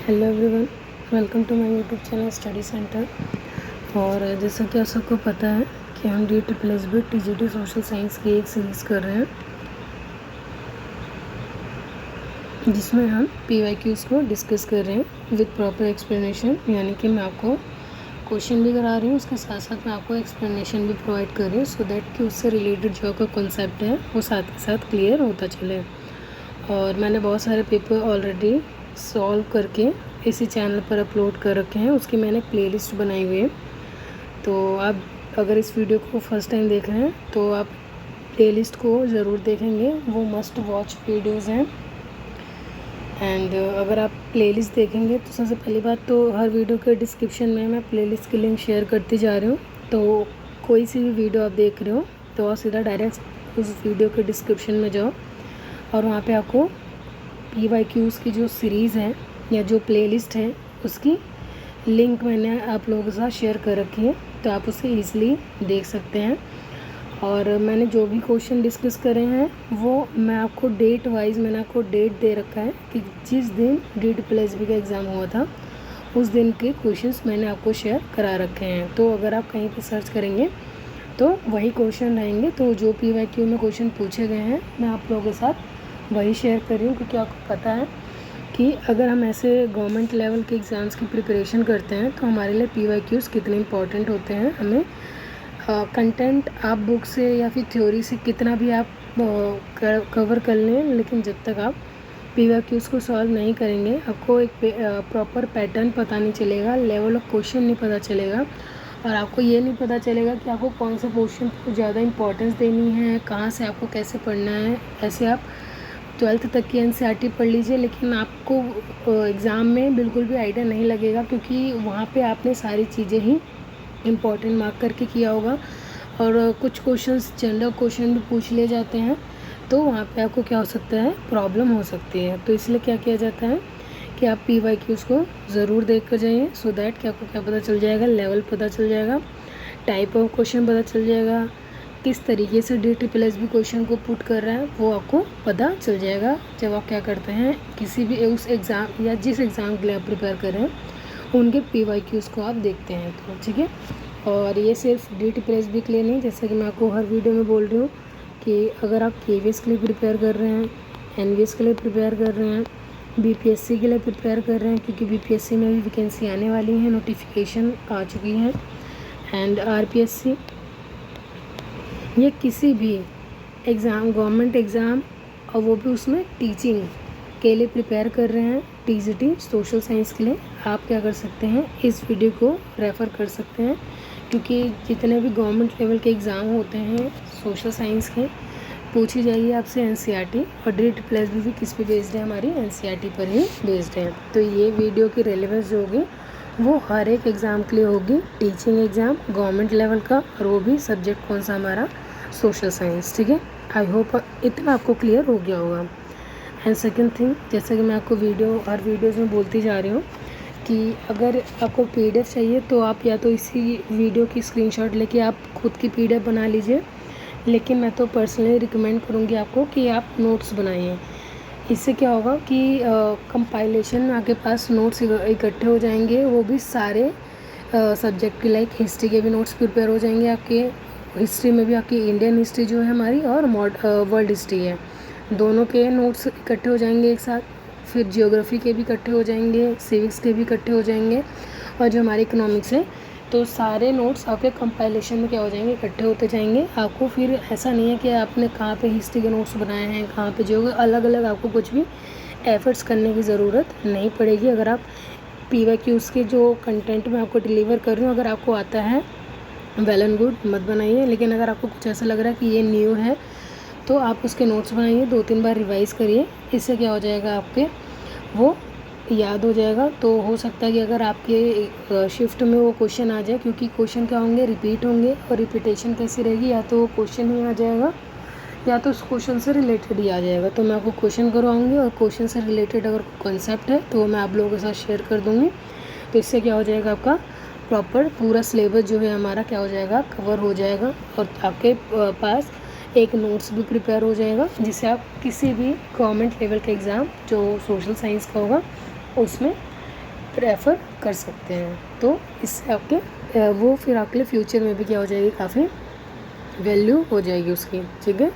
Hello everyone, welcome to my YouTube channel study centre. और जैसा कि आप सबको पता है कि हम DSSB TGT सोशल साइंस की एक सीरीज़ कर रहे हैं जिसमें हम PYQs को डिस्कस कर रहे हैं विद प्रॉपर एक्सप्लेनेशन। यानी कि मैं आपको क्वेश्चन भी करा रही हूँ, उसके साथ साथ मैं आपको एक्सप्लेनेशन भी प्रोवाइड कर रही हूँ सो दैट कि उससे रिलेटेड जो आपका कॉन्सेप्ट है वो साथ के साथ क्लियर होता चले। और मैंने बहुत सारे पेपर ऑलरेडी सॉल्व करके इसी चैनल पर अपलोड कर रखे हैं, उसकी मैंने प्लेलिस्ट बनाई हुई है। तो आप अगर इस वीडियो को फर्स्ट टाइम देख रहे हैं तो आप प्लेलिस्ट को ज़रूर देखेंगे, वो मस्ट वॉच वीडियोज़ हैं। एंड अगर आप प्लेलिस्ट देखेंगे तो सबसे पहली बात तो हर वीडियो के डिस्क्रिप्शन में मैं प्लेलिस्ट की लिंक शेयर करती जा रही हूँ। तो कोई सी भी वीडियो आप देख रहे हो तो आप सीधा डायरेक्ट उस वीडियो के डिस्क्रिप्शन में जाओ और वहाँ पे आपको PYQs की जो सीरीज़ है या जो प्लेलिस्ट है उसकी लिंक मैंने आप लोगों के साथ शेयर कर रखी है, तो आप उसे ईज़िली देख सकते हैं। और मैंने जो भी क्वेश्चन डिस्कस करे हैं वो मैं आपको डेट वाइज मैंने आपको डेट दे रखा है कि जिस दिन DSSB का एग्ज़ाम हुआ था उस दिन के क्वेश्चंस मैंने आपको शेयर करा रखे हैं। तो अगर आप कहीं पर सर्च करेंगे तो वही क्वेश्चन रहेंगे। तो जो PYQ में क्वेश्चन पूछे गए हैं मैं आप लोगों के साथ वही शेयर कर रही हूँ, क्योंकि आपको पता है कि अगर हम ऐसे गवर्नमेंट लेवल के एग्ज़ाम्स की प्रिपरेशन करते हैं तो हमारे लिए PYQs कितने इंपॉर्टेंट होते हैं। हमें कंटेंट आप बुक से या फिर थ्योरी से कितना भी आप कवर कर लें, लेकिन जब तक आप PYQs को सॉल्व नहीं करेंगे आपको एक प्रॉपर पैटर्न पता नहीं चलेगा, लेवल ऑफ क्वेश्चन नहीं पता चलेगा और आपको ये नहीं पता चलेगा कि आपको कौन से क्वेश्चन को ज़्यादा इंपॉर्टेंस देनी है, कहाँ से आपको कैसे पढ़ना है। ऐसे आप 12th तक की NCERT पढ़ लीजिए लेकिन आपको एग्ज़ाम में बिल्कुल भी आइडिया नहीं लगेगा, क्योंकि वहाँ पे आपने सारी चीज़ें ही इम्पॉर्टेंट मार्क करके किया होगा। और कुछ क्वेश्चंस जनरल क्वेश्चन भी पूछ लिए जाते हैं तो वहाँ पे आपको क्या हो सकता है, प्रॉब्लम हो सकती है। तो इसलिए क्या किया जाता है कि आप PYQs को ज़रूर देख कर जाइए सो दैट कि आपको क्या पता चल जाएगा, लेवल पता चल जाएगा, टाइप ऑफ क्वेश्चन पता चल जाएगा, किस तरीके से DSSB क्वेश्चन को पुट कर रहा है वो आपको पता चल जाएगा जब आप क्या करते हैं किसी भी उस एग्ज़ाम या जिस एग्ज़ाम के लिए आप प्रिपेयर कर रहे हैं उनके PYQs को आप देखते हैं। तो ठीक है, और ये सिर्फ DSSB के लिए नहीं, जैसे कि मैं आपको हर वीडियो में बोल रही हूँ कि अगर आप KVS के लिए प्रिपेयर कर रहे हैं, NVS के लिए प्रिपेयर कर रहे हैं, BPSC के लिए प्रिपेयर कर रहे हैं, क्योंकि BPSC में भी वैकेंसी आने वाली है, नोटिफिकेशन आ चुकी है, एंड RPSC, ये किसी भी एग्ज़ाम गवर्नमेंट एग्ज़ाम और वो भी उसमें टीचिंग के लिए प्रिपेयर कर रहे हैं TGT सोशल साइंस के लिए, आप क्या कर सकते हैं इस वीडियो को रेफ़र कर सकते हैं। क्योंकि जितने भी गवर्नमेंट लेवल के एग्ज़ाम होते हैं सोशल साइंस के पूछी जाइए आपसे NCERT, और DSSB भी किस पे बेस्ड है, हमारी NCERT पर ही बेस्ड है। तो ये वीडियो की रेलेवेंस जो होगी वो हर एक एग्ज़ाम के लिए होगी, टीचिंग एग्ज़ाम गवर्नमेंट लेवल का, और वो भी सब्जेक्ट कौन सा, हमारा सोशल साइंस। ठीक है, आई होप इतना आपको क्लियर हो गया होगा। एंड सेकंड थिंग, जैसे कि मैं आपको हर वीडियोज़ में बोलती जा रही हूँ कि अगर आपको PDF चाहिए तो आप या तो इसी वीडियो की स्क्रीनशॉट लेके आप खुद की PDF बना लीजिए, लेकिन मैं तो पर्सनली रिकमेंड करूँगी आपको कि आप नोट्स बनाइए। इससे क्या होगा कि कंपाइलेशन में आपके पास नोट्स इकट्ठे हो जाएंगे, वो भी सारे सब्जेक्ट के, लाइक हिस्ट्री के भी नोट्स प्रिपेयर हो जाएंगे आपके। हिस्ट्री में भी आपकी इंडियन हिस्ट्री जो है हमारी और वर्ल्ड हिस्ट्री है, दोनों के नोट्स इकट्ठे हो जाएंगे एक साथ। फिर जियोग्राफी के भी इकट्ठे हो जाएंगे, सिविक्स के भी इकट्ठे हो जाएंगे, और जो हमारे इकोनॉमिक्स है, तो सारे नोट्स आपके कंपाइलेशन में क्या हो जाएंगे, इकट्ठे होते जाएंगे। आपको फिर ऐसा नहीं है कि आपने कहाँ पे हिस्ट्री के नोट्स बनाए हैं, कहाँ पे जो अलग अलग, आपको कुछ भी एफर्ट्स करने की ज़रूरत नहीं पड़ेगी। अगर आप PYQs के जो कंटेंट मैं आपको डिलीवर कर रही हूँ अगर आपको आता है वेल एंड गुड, मत बनाइए। लेकिन अगर आपको कुछ ऐसा लग रहा है कि ये न्यू है तो आप उसके नोट्स बनाइए, 2-3 बार रिवाइज़ करिए। इससे क्या हो जाएगा, आपके वो याद हो जाएगा। तो हो सकता है कि अगर आपके शिफ्ट में वो क्वेश्चन आ जाए, क्योंकि क्वेश्चन क्या होंगे, रिपीट होंगे, और रिपीटेशन कैसी रहेगी, या तो वो क्वेश्चन ही आ जाएगा या तो उस क्वेश्चन से रिलेटेड ही आ जाएगा। तो मैं आपको क्वेश्चन करवाऊँगी और क्वेश्चन से रिलेटेड अगर कॉन्सेप्ट है तो मैं आप लोगों के साथ शेयर कर दूँगी। तो इससे क्या हो जाएगा, आपका प्रॉपर पूरा सिलेबस जो है हमारा क्या हो जाएगा, कवर हो जाएगा, और आपके पास एक नोट्स भी प्रिपेयर हो जाएगा, जिससे आप किसी भी गवर्नमेंट लेवल का एग्ज़ाम जो सोशल साइंस का होगा उसमें प्रेफर कर सकते हैं। तो इससे आपके वो फिर आपके लिए फ्यूचर में भी क्या हो जाएगी, काफ़ी वैल्यू हो जाएगी उसकी, ठीक है।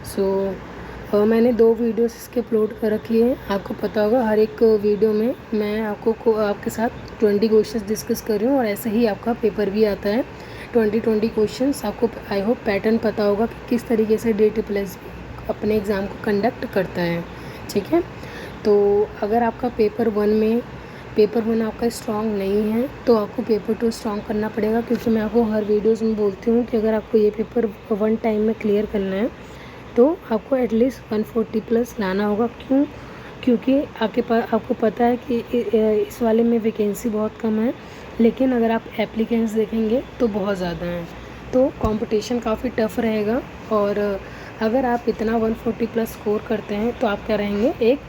सो मैंने 2 वीडियोस इसके अपलोड कर रखी है। आपको पता होगा हर एक वीडियो में मैं आपके साथ 20 क्वेश्चंस डिस्कस कर रही हूँ, और ऐसे ही आपका पेपर भी आता है 20 क्वेश्चंस। आपको आई होप पैटर्न पता होगा कि किस तरीके से DTPLSB अपने एग्ज़ाम को कंडक्ट करता है, ठीक है। तो अगर आपका पेपर 1 आपका स्ट्रॉन्ग नहीं है तो आपको पेपर 2 स्ट्रॉन्ग करना पड़ेगा, क्योंकि मैं आपको हर वीडियोज़ में बोलती हूँ कि अगर आपको ये पेपर 1 टाइम में क्लियर करना है तो आपको एटलीस्ट 140+ लाना होगा। क्योंकि आपको पता है कि इस वाले में वैकेंसी बहुत कम है, लेकिन अगर आप एप्लीकेंट्स देखेंगे तो बहुत ज़्यादा हैं, तो कंपटीशन काफ़ी टफ रहेगा। और अगर आप इतना 140+ स्कोर करते हैं तो आप क्या रहेंगे, एक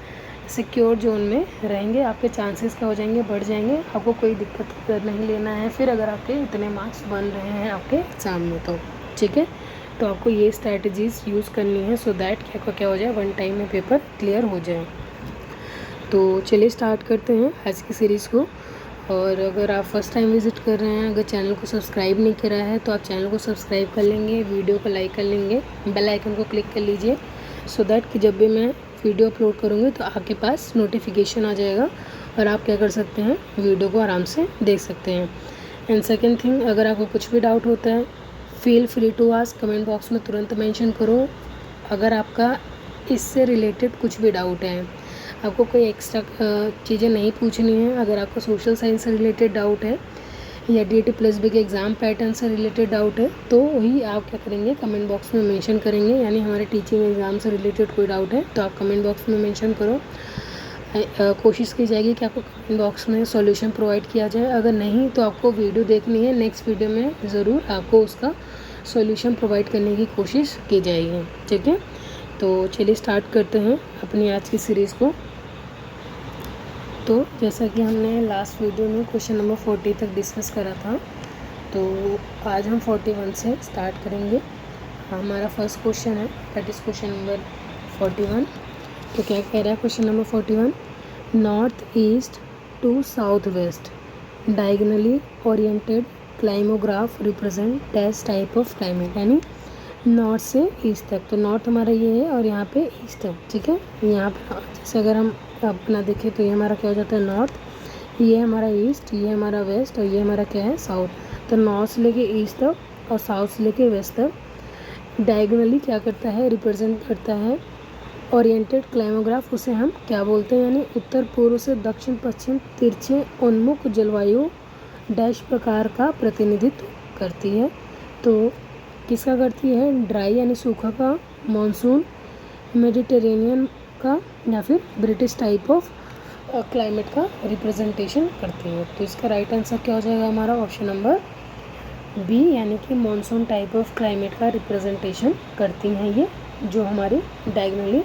सिक्योर जोन में रहेंगे, आपके चांसेस क्या हो जाएंगे, बढ़ जाएंगे, आपको कोई दिक्कत नहीं लेना है फिर अगर आपके इतने मार्क्स बन रहे हैं आपके एग्ज़ाम में तो, ठीक है। तो आपको ये स्ट्रैटेजीज़ यूज़ करनी है सो दैट क्या हो जाए, 1 टाइम में पेपर क्लियर हो जाए। तो चलिए स्टार्ट करते हैं आज की सीरीज़ को। और अगर आप फर्स्ट टाइम विज़िट कर रहे हैं, अगर चैनल को सब्सक्राइब नहीं करा है तो आप चैनल को सब्सक्राइब कर लेंगे, वीडियो को लाइक कर लेंगे, बेल आइकन को क्लिक कर लीजिए सो दैट कि जब भी मैं वीडियो अपलोड करूँगी तो आपके पास नोटिफिकेशन आ जाएगा और आप क्या कर सकते हैं, वीडियो को आराम से देख सकते हैं। एंड सेकेंड थिंग, अगर आपको कुछ भी डाउट होता है feel free to ask, comment box में तुरंत मेंशन करो। अगर आपका इससे रिलेटेड कुछ भी डाउट है, आपको कोई एक्स्ट्रा चीज़ें नहीं पूछनी है, अगर आपको सोशल साइंस से रिलेटेड डाउट है या DTPLSB के एग्ज़ाम पैटर्न से रिलेटेड डाउट है तो ही आप क्या करेंगे, कमेंट बॉक्स में मेंशन करेंगे। यानी हमारे टीचिंग एग्ज़ाम से रिलेटेड कोई डाउट है तो आप कमेंट बॉक्स में मेंशन करो। कोशिश की जाएगी कि आपको कमेंट बॉक्स में सॉल्यूशन प्रोवाइड किया जाए। अगर नहीं तो आपको वीडियो देखनी है, नेक्स्ट वीडियो में ज़रूर आपको उसका सॉल्यूशन प्रोवाइड करने की कोशिश की जाएगी, ठीक है। तो चलिए स्टार्ट करते हैं अपनी आज की सीरीज़ को। तो जैसा कि हमने लास्ट वीडियो में क्वेश्चन नंबर 40 तक डिस्कस करा था, तो आज हम 41 से स्टार्ट करेंगे। हमारा फर्स्ट क्वेश्चन है, दैट इज़ क्वेश्चन नंबर 41। तो क्या कह रहा है question number 41, north east to south west diagonally oriented climograph represent dash type of climate. यानी नॉर्थ से ईस्ट तक, तो नॉर्थ हमारा ये है और यहाँ पे ईस्ट है, ठीक है। यहाँ पे जैसे अगर हम अपना देखें तो ये हमारा क्या हो जाता है, नॉर्थ, ये हमारा ईस्ट, ये हमारा वेस्ट और ये हमारा क्या है, साउथ। तो नॉर्थ से लेके ईस्ट तक और साउथ से लेके वेस्ट तक डायगोनली क्या करता है, रिप्रेजेंट करता है ओरिएंटेड क्लाइमोग्राफ। उसे हम क्या बोलते हैं, यानी उत्तर पूर्व से दक्षिण पश्चिम तिरछे उन्मुख जलवायु डैश प्रकार का प्रतिनिधित्व करती है। तो किसका करती है, ड्राई यानी सूखा का, मॉनसून, मेडिटेरेनियन का या फिर ब्रिटिश टाइप ऑफ क्लाइमेट का रिप्रेजेंटेशन करती है। तो इसका राइट आंसर क्या हो जाएगा हमारा, ऑप्शन नंबर बी, यानी कि मॉनसून टाइप ऑफ क्लाइमेट का रिप्रेजेंटेशन करती हैं ये जो हमारे डायगोनली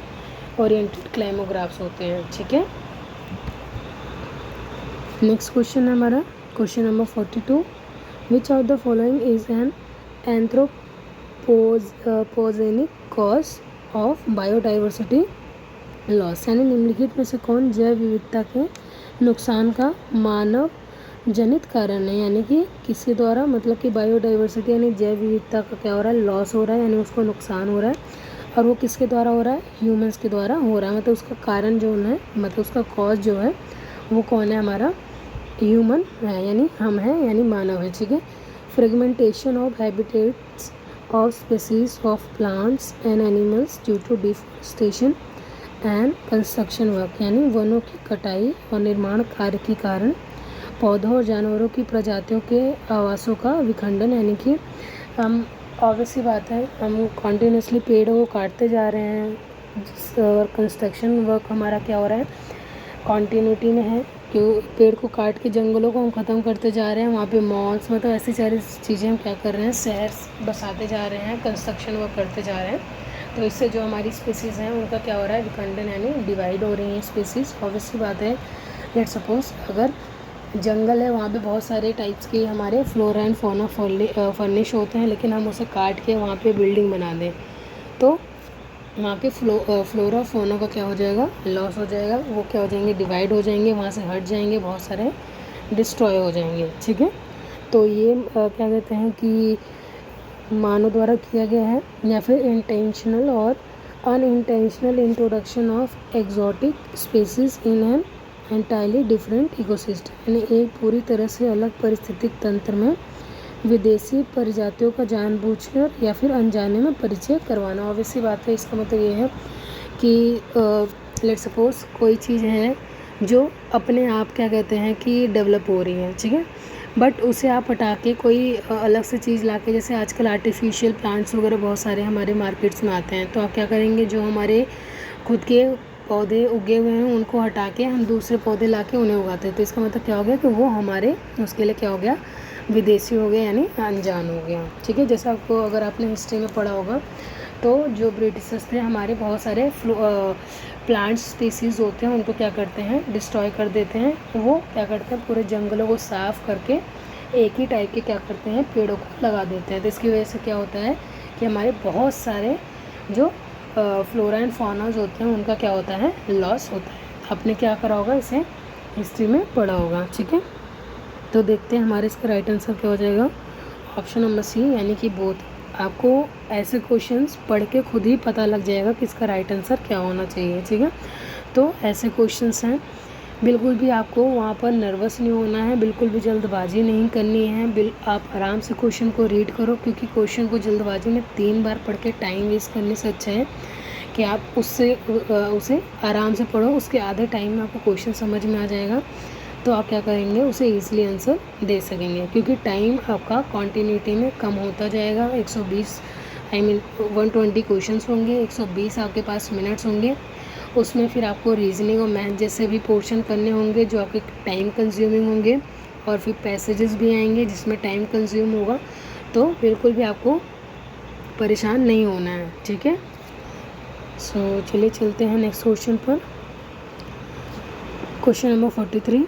ओरिएंटेड क्लाइमोग्राफ्स होते हैं, ठीक है। नेक्स्ट क्वेश्चन है हमारा question number 42, which of the following is an anthropogenic cause of biodiversity loss. यानी निम्नलिखित में से कौन जैव विविधता के नुकसान का मानव जनित कारण है। यानी कि किसके द्वारा, मतलब कि बायोडाइवर्सिटी यानी जैव विविधता का क्या हो रहा है, लॉस हो रहा है, यानी उसको नुकसान हो रहा है, और वो किसके द्वारा हो रहा है, ह्यूमंस के द्वारा हो रहा है। मतलब उसका कारण जो है, मतलब उसका कॉज जो है वो कौन है, हमारा ह्यूमन है, यानी हम हैं, यानी मानव है, ठीक है। Fragmentation of habitats of species of plants and animals due to deforestation and construction work, यानी वनों की कटाई और निर्माण कार्य के कारण पौधों और जानवरों की प्रजातियों के आवासों का विखंडन। यानी कि हम ऑब्वियसली बात है, हम कॉन्टीन्यूसली पेड़ों को काटते जा रहे हैं और कंस्ट्रक्शन वर्क हमारा क्या हो रहा है, कॉन्टीन्यूटी में है, क्यों पेड़ को काट के जंगलों को हम ख़त्म करते जा रहे हैं, वहाँ पे मॉल्स, मतलब ऐसी सारी चीज़ें हम क्या कर रहे हैं, शहर बसाते जा रहे हैं, कंस्ट्रक्शन वर्क करते जा रहे हैं। तो इससे जो हमारी स्पीसीज़ हैं उनका क्या हो रहा है, विखंडन, यानी डिवाइड हो रही हैं स्पीसीज़। ऑब्वियसली बात है, लेट सपोज अगर जंगल है, वहाँ पे बहुत सारे टाइप्स के हमारे फ्लोरा एंड फौना फर्निश होते हैं, लेकिन हम उसे काट के वहाँ पे बिल्डिंग बना दें तो वहाँ के फ्लोरा फोना का क्या हो जाएगा, लॉस हो जाएगा, वो क्या हो जाएंगे, डिवाइड हो जाएंगे, वहाँ से हट जाएंगे, बहुत सारे डिस्ट्रॉय हो जाएंगे। ठीक है, तो ये क्या कहते हैं कि मानव द्वारा किया गया है, या फिर इंटेंशनल और unintentional introduction of exotic species in an entirely different ecosystem, यानी एक पूरी तरह से अलग परिस्थितिक तंत्र में विदेशी प्रजातियों का जानबूझकर या फिर अनजाने में परिचय करवाना। ऑब्वियसली बात है, इसका मतलब ये है कि लेट्स सपोज कोई चीज़ है जो अपने आप क्या कहते हैं कि डेवलप हो रही है, ठीक है, बट उसे आप हटा के कोई अलग से चीज़ ला के, जैसे आजकल आर्टिफिशियल प्लांट्स वगैरह बहुत सारे हमारे मार्केट्स में आते हैं, तो आप क्या करेंगे, जो हमारे खुद के पौधे उगे हुए हैं उनको हटा के हम दूसरे पौधे ला के उन्हें उगाते हैं। तो इसका मतलब क्या हो गया कि वो हमारे उसके लिए क्या हो गया, विदेशी हो गया, यानी अनजान हो गया। ठीक है, जैसे आपको अगर आपने हिस्ट्री में पढ़ा होगा तो जो ब्रिटिशर्स थे हमारे बहुत सारे प्लांट स्पीसीज़ होते हैं उनको क्या करते हैं, डिस्ट्रॉय कर देते हैं। वो क्या करते हैं, पूरे जंगलों को साफ़ करके एक ही टाइप के क्या करते हैं, पेड़ों को लगा देते हैं। तो इसकी वजह से क्या होता है कि हमारे बहुत सारे जो फ्लोरा एंड फौनाज होते हैं उनका क्या होता है, लॉस होता है। आपने क्या करा होगा, इसे हिस्ट्री में पढ़ा होगा। ठीक है, तो देखते हैं हमारे इसका राइट आंसर क्या हो जाएगा, ऑप्शन नंबर सी, यानी कि बोथ। आपको ऐसे क्वेश्चंस पढ़ के खुद ही पता लग जाएगा कि इसका राइट आंसर क्या होना चाहिए। ठीक है, तो ऐसे क्वेश्चंस हैं, बिल्कुल भी आपको वहाँ पर नर्वस नहीं होना है, बिल्कुल भी जल्दबाजी नहीं करनी है। आप आराम से क्वेश्चन को रीड करो, क्योंकि क्वेश्चन को जल्दबाजी में 3 बार पढ़ के टाइम वेस्ट करने से अच्छा है कि आप उसे आराम से पढ़ो, उसके आधे टाइम में आपको क्वेश्चन समझ में आ जाएगा, तो आप क्या करेंगे, उसे ईजिली आंसर दे सकेंगे। क्योंकि टाइम आपका कॉन्टीन्यूटी में कम होता जाएगा, 120 क्वेश्चंस होंगे, 120 आपके पास मिनट्स होंगे, उसमें फिर आपको रीजनिंग और मैथ जैसे भी पोर्शन करने होंगे जो आपके टाइम कंज्यूमिंग होंगे, और फिर पैसेजेस भी आएंगे जिसमें टाइम कंज्यूम होगा। तो बिल्कुल भी आपको परेशान नहीं होना है। ठीक है, सो चलिए चलते हैं नेक्स्ट क्वेश्चन पर। Question number 43,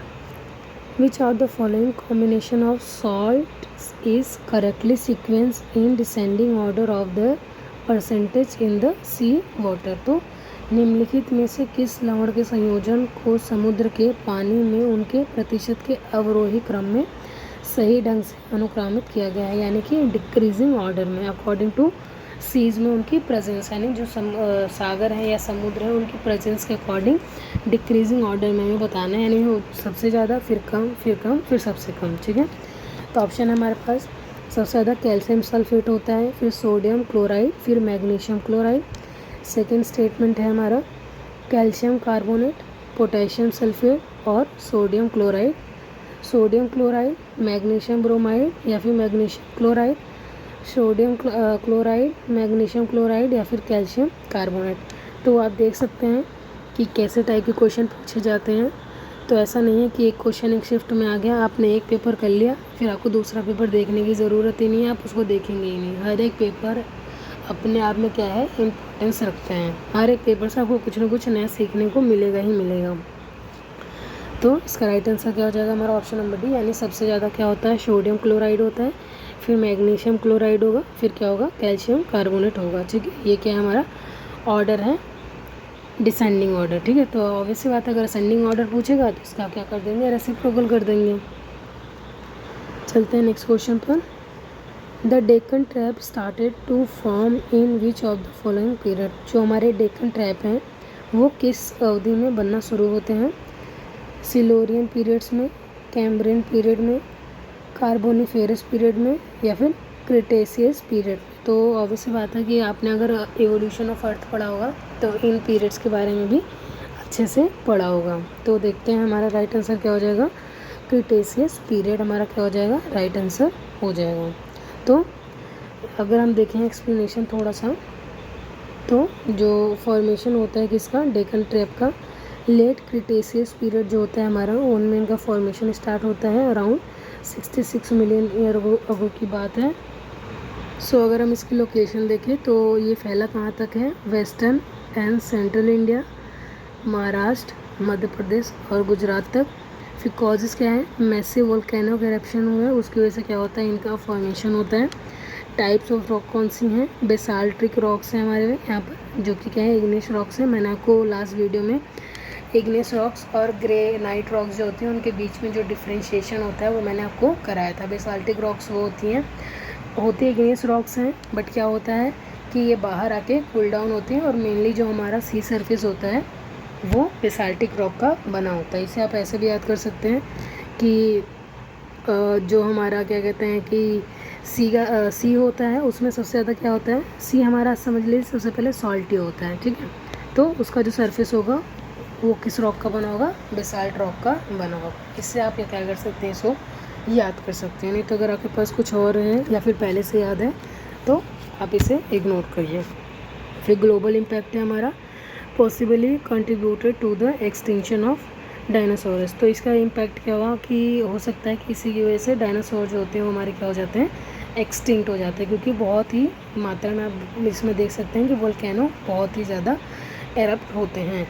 Which of the following combination of salts is correctly sequenced in descending order of the percentage in the sea water? तो निम्नलिखित में से किस लवण के संयोजन को समुद्र के पानी में उनके प्रतिशत के अवरोही क्रम में सही ढंग से अनुक्रमित किया गया है, यानी कि डिक्रीजिंग ऑर्डर में, अकॉर्डिंग टू सीज में उनकी प्रेजेंस, यानी जो सागर है या समुद्र है उनकी प्रेजेंस के अकॉर्डिंग डिक्रीजिंग ऑर्डर में हमें बताना है, यानी वो सबसे ज़्यादा, फिर कम, फिर कम, फिर सबसे कम। ठीक है, तो ऑप्शन है हमारे पास, सबसे ज़्यादा कैल्शियम सल्फेट होता है, फिर सोडियम क्लोराइड, फिर मैग्नीशियम क्लोराइड। सेकेंड स्टेटमेंट है हमारा कैल्शियम कार्बोनेट, पोटेशियम सल्फेट और sodium chloride. Sodium chloride, magnesium bromide या फिर magnesium chloride, sodium chloride, magnesium chloride या फिर कैल्शियम कार्बोनेट। तो आप देख सकते हैं कि कैसे टाइप के क्वेश्चन पूछे जाते हैं। तो ऐसा नहीं है कि एक क्वेश्चन एक शिफ्ट में आ गया, आपने एक पेपर कर लिया, फिर आपको दूसरा पेपर देखने की ज़रूरत ही नहीं है, आप उसको देखेंगे ही नहीं। हर एक पेपर अपने आप में क्या है, इम्पोर्टेंस रखते हैं। हर एक पेपर से आपको कुछ ना कुछ नया सीखने को मिलेगा ही मिलेगा। तो इसका राइट आंसर क्या हो जाएगा हमारा, ऑप्शन नंबर डी, यानी सबसे ज़्यादा क्या होता है, सोडियम क्लोराइड होता है, फिर मैग्नीशियम क्लोराइड होगा, फिर क्या होगा, कैल्शियम कार्बोनेट होगा। ठीक है, ये क्या है, हमारा ऑर्डर है, डिसेंडिंग ऑर्डर। ठीक है, तो ऑब्वियसली बात है, अगर असेंडिंग ऑर्डर पूछेगा तो इसका क्या कर देंगे, रेसिप्रोकल कर देंगे। चलते हैं नेक्स्ट क्वेश्चन पर। The Deccan trap started to form in which of the following period? जो हमारे डेक्कन ट्रैप हैं वो किस अवधि में बनना शुरू होते हैं? सिल्यूरियन पीरियड्स में, कैम्ब्रियन पीरियड में, कार्बोनिफेरस पीरियड में या फिर क्रिटेशियस पीरियड। तो ऑब्वियसली बात है कि आपने अगर एवोल्यूशन ऑफ अर्थ पढ़ा होगा तो इन पीरियड्स के बारे में भी अच्छे से पढ़ा होगा। तो देखते हैं हमारा राइट आंसर क्या हो जाएगा, क्रिटेशियस पीरियड हमारा क्या हो जाएगा, राइट आंसर हो जाएगा। तो अगर हम देखें एक्सप्लेनेशन थोड़ा सा, तो जो फॉर्मेशन होता है किसका, डेक्कन ट्रैप का, लेट क्रिटेशियस पीरियड जो होता है हमारा, उनमें इनका फॉर्मेशन स्टार्ट होता है अराउंड 66 मिलियन ईयर अगो की बात है। सो अगर हम इसकी लोकेशन देखें तो ये फैला कहाँ तक है, western and central India, Maharashtra, Madhya Pradesh और गुजरात तक। फिर कॉजेज़ क्या है, मैसिव वोल्केनो का एरप्शन हुआ है, उसकी वजह से क्या होता है, इनका फॉर्मेशन होता है। टाइप्स ऑफ रॉक कौन सी हैं, बेसाल्टिक रॉक्स हैं हमारे यहाँ पर, जो कि क्या है इग्नियस रॉक्स हैं। मैंने आपको लास्ट वीडियो में इग्नियस रॉक्स और ग्रेनाइट रॉक्स जो होती हैं उनके बीच में जो डिफ्रेंशिएशन होता है वो मैंने आपको कराया था। बेसाल्टिक रॉक्स वो होती इग्नियस रॉक्स हैं, बट क्या होता है कि ये बाहर आके कूल डाउन होते हैं और मेनली जो हमारा सी सरफेस होता है वो बेसाल्टिक रॉक का बना होता है। इसे आप ऐसे भी याद कर सकते हैं कि जो हमारा क्या कहते हैं कि सी होता है उसमें सबसे ज़्यादा क्या होता है, सी हमारा समझ लीजिए सबसे पहले सॉल्टी होता है, ठीक है। तो उसका जो सरफेस होगा वो किस रॉक का बना होगा, बेसाल्ट रॉक का बना होगा। इससे आप ये क्या कर सकते हैं, इसको याद कर सकते हैं। नहीं तो अगर आपके पास कुछ और है या फिर पहले से याद है तो आप इसे इग्नोर करिए। फिर ग्लोबल इम्पैक्ट है हमारा, possibly contributed to the extinction of dinosaurs. तो इसका इम्पैक्ट क्या हुआ कि हो सकता है कि इसी की वजह से डायनासोर जो होते हैं वो हमारे क्या हो जाते हैं, एक्सटिंक्ट हो जाते हैं, क्योंकि बहुत ही मात्रा में आप इसमें देख सकते हैं कि वोल्केनो बहुत ही ज़्यादा एरप्ट होते हैं।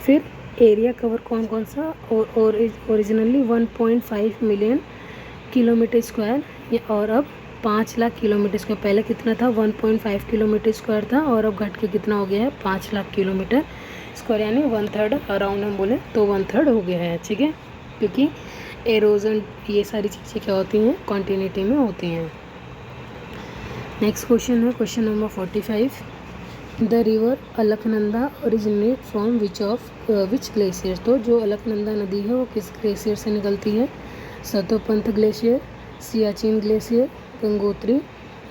फिर एरिया कवर कौन कौन सा, और ओरिजिनली 1.5 मिलियन किलोमीटर स्क्वायर और अब 5 लाख किलोमीटर स्क्वायर। पहले कितना था, 1.5 किलोमीटर स्क्वायर था और अब घट के कितना हो गया है, 5 लाख किलोमीटर स्क्वायर, यानी 1/3 अराउंड हम बोले तो 1/3 हो गया है, ठीक है। क्योंकि एरोजन ये सारी चीज़ें क्या होती हैं, कॉन्टिन्यूटी में होती हैं। नेक्स्ट क्वेश्चन है question number 45। The river Alaknanda originate from which glacier. तो जो अलकनंदा नदी है वो किस ग्लेशियर से निकलती है, सतोपंथ ग्लेशियर, सियाचिन ग्लेशियर, गंगोत्री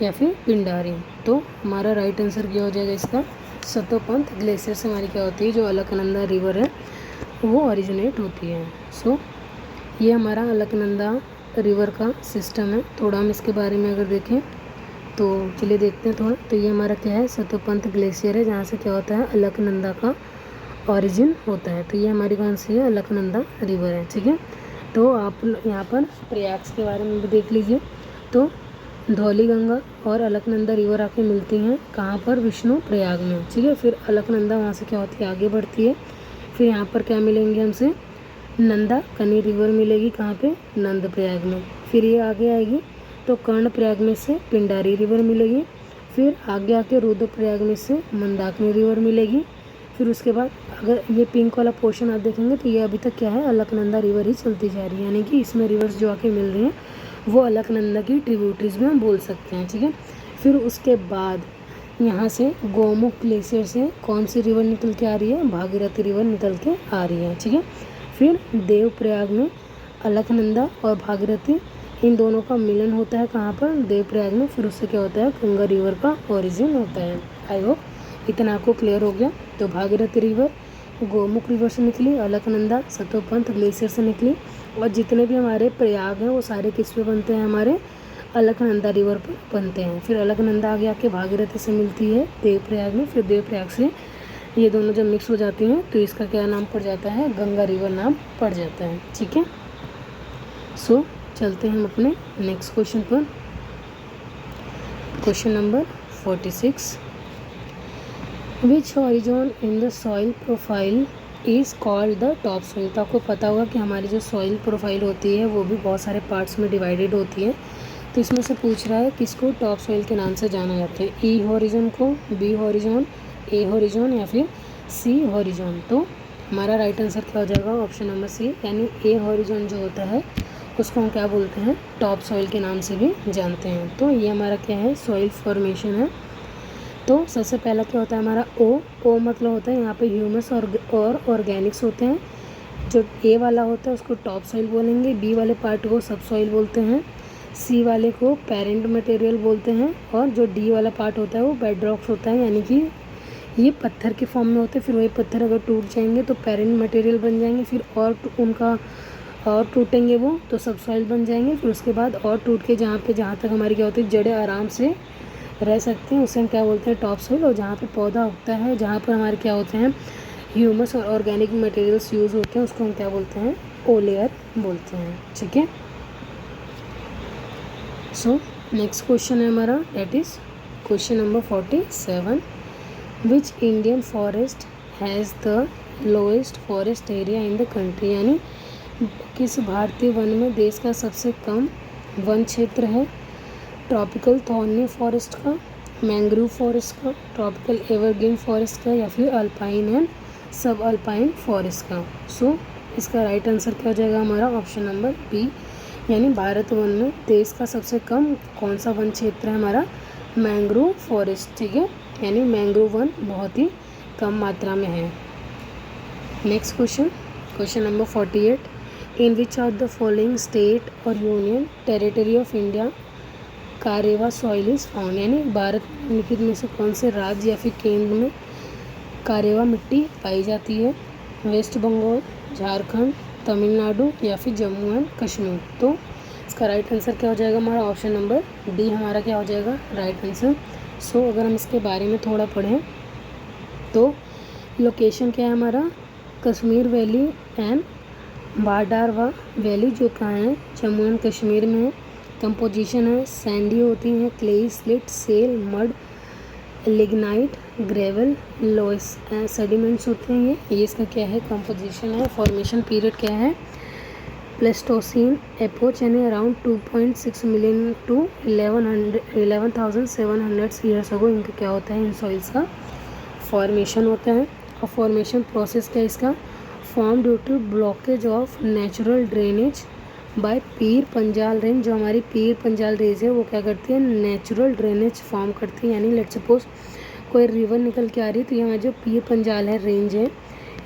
या फिर पिंडारी। तो हमारा राइट आंसर क्या हो जाएगा इसका, सतोपंथ ग्लेशियर से हमारी क्या होती है, जो अलकनंदा रिवर है वो ओरिजिनेट होती है। सो ये हमारा अलकनंदा रिवर का सिस्टम है। थोड़ा हम इसके बारे में अगर देखें तो चलिए देखते हैं थोड़ा। तो ये हमारा क्या है, सतोपंथ ग्लेशियर है, जहाँ से क्या होता है, अलकनंदा का ओरिजिन होता है। तो ये हमारी कौन सी है, अलकनंदा रिवर है, ठीक है। तो आप यहाँ पर प्रयाग के बारे में भी देख लीजिए। तो धौली गंगा और अलकनंदा रिवर आके मिलती हैं कहाँ पर, विष्णु प्रयाग में, ठीक है। फिर अलकनंदा वहाँ से क्या होती है, आगे बढ़ती है। फिर यहाँ पर क्या मिलेंगे हमसे, नंदा कनी रिवर मिलेगी कहाँ पे, नंद प्रयाग में। फिर ये आगे आएगी तो कर्ण प्रयाग में से पिंडारी रिवर मिलेगी। फिर आगे आके रुद्रप्रयाग में से मंदाकिनी रिवर मिलेगी। फिर उसके बाद अगर ये पिंक वाला पोर्शन आप देखेंगे तो ये अभी तक क्या है, अलकनंदा रिवर ही चलती जा रही है, यानी कि इसमें रिवर्स जो आके मिल रही हैं वो अलकनंदा की ट्रिब्यूटरीज में हम बोल सकते हैं, ठीक है। फिर उसके बाद यहाँ से गोमुख ग्लेशियर से कौन सी रिवर निकल के आ रही है, भागीरथी रिवर निकल के आ रही है, ठीक है। फिर देवप्रयाग में अलकनंदा और भागीरथी इन दोनों का मिलन होता है कहाँ पर, देवप्रयाग में। फिर उससे क्या होता है, गंगा रिवर का ओरिजिन होता है। आई होप इतना आपको क्लियर हो गया। तो भागीरथी रिवर गोमुख रिवर से निकली, अलकनंदा सतोपंथ ग्लेशियर से निकली, और जितने भी हमारे प्रयाग हैं वो सारे किस पे बनते हैं, हमारे अलकनंदा रिवर पर बनते हैं। फिर अलकनंदा आगे आके भागीरथी से मिलती है देवप्रयाग में। फिर देवप्रयाग से ये दोनों जब मिक्स हो जाती हैं तो इसका क्या नाम पड़ जाता है, गंगा रिवर नाम पड़ जाता है, ठीक है। सो चलते हैं हम अपने नेक्स्ट क्वेश्चन पर, question number 46। Which horizon in the soil profile is called the top soil. तो आपको पता होगा कि हमारी जो सॉइल प्रोफाइल होती है वो भी बहुत सारे पार्ट्स में डिवाइडेड होती है। तो इसमें से पूछ रहा है किसको टॉप सॉइल के नाम से जाना जाता है, ई हॉरिजॉन को, बी हॉरिजॉन, ए हॉरिजॉन या फिर सी हॉरिजॉन। तो हमारा राइट आंसर क्या हो जाएगा, ऑप्शन नंबर सी, यानी ए हॉरिजॉन जो होता है उसको हम क्या बोलते हैं, टॉप सॉइल के नाम से भी जानते हैं। तो ये हमारा क्या है, सॉइल फॉर्मेशन है। तो सबसे पहला क्या होता है हमारा ओ मतलब होता है यहाँ पे ह्यूमस और ऑर्गेनिक्स होते हैं। जो ए वाला होता है उसको टॉप सॉइल बोलेंगे, बी वाले पार्ट को सब सॉइल बोलते हैं, सी वाले को पेरेंट मटेरियल बोलते हैं, और जो डी वाला पार्ट होता है वो बेड रॉक्स होता है, यानी कि ये पत्थर के फॉर्म में होते हैं। फिर वही पत्थर अगर टूट जाएंगे तो पेरेंट मटेरियल बन जाएंगे, फिर और उनका और टूटेंगे वो तो सब सॉइल बन जाएंगे। फिर उसके बाद और टूट के जहाँ तक हमारी क्या होती है, जड़ें आराम से रह सकते हैं, उसे हम क्या बोलते हैं, टॉप सॉइल। और जहाँ पे पौधा उगता है, जहाँ पर हमारे क्या होते हैं, ह्यूमस और ऑर्गेनिक मटेरियल्स यूज़ होते हैं, उसको हम क्या बोलते हैं, ओ लेयर बोलते हैं, ठीक है। सो नेक्स्ट क्वेश्चन है हमारा, that is question number 47। Which Indian forest has the lowest forest area in the country. यानी किस भारतीय वन में देश का सबसे कम वन क्षेत्र है। ट्रॉपिकल थॉर्नी फॉरेस्ट का, मैंग्रोव फॉरेस्ट का, ट्रॉपिकल एवरग्रीन फॉरेस्ट का, या फिर अल्पाइन एंड सब अल्पाइन फॉरेस्ट का। सो इसका राइट आंसर क्या हो जाएगा हमारा ऑप्शन नंबर बी, यानी भारत वन में देश का सबसे कम कौन सा वन क्षेत्र है हमारा, मैंग्रोव फॉरेस्ट। ठीक है, यानी मैंग्रोव वन बहुत ही कम मात्रा में है। Next question, question number 48, in which of the following state और union territory of India karewa soil is found, यानी भारत निम्नलिखित में से कौन से राज्य या फिर केंद्र में कारेवा मिट्टी पाई जाती है, वेस्ट बंगाल, झारखंड, तमिलनाडु या फिर जम्मू एंड कश्मीर। तो इसका राइट आंसर क्या हो जाएगा हमारा ऑप्शन नंबर डी हमारा क्या हो जाएगा राइट आंसर। सो अगर हम इसके बारे में थोड़ा पढ़ें तो लोकेशन क्या है हमारा, कश्मीर वैली एंड बारडारवा वैली जो कहाँ है, जम्मू एंड कश्मीर में है। कंपोजिशन है सैंडी होती हैं, clay, slit, shale, mud, lignite, gravel, loess sediments होते हैं ये इसका क्या है कंपोजिशन है। फॉर्मेशन पीरियड क्या है, प्लेस्टोसीन एपोच, यानी around 2.6 million to 11,700 years ago इनका क्या होता है, इन सॉइल्स का फॉर्मेशन होता है। और फॉर्मेशन प्रोसेस क्या है इसका, form due to blockage of natural drainage by Pir Panjal range. जो हमारी पीर पंजाल रेंज है वो क्या करती है, नेचुरल ड्रेनेज फॉर्म करती है। यानी लेट्स सपोज कोई रिवर निकल के आ रही है तो ये हमारी जो पीर पंजाल है रेंज है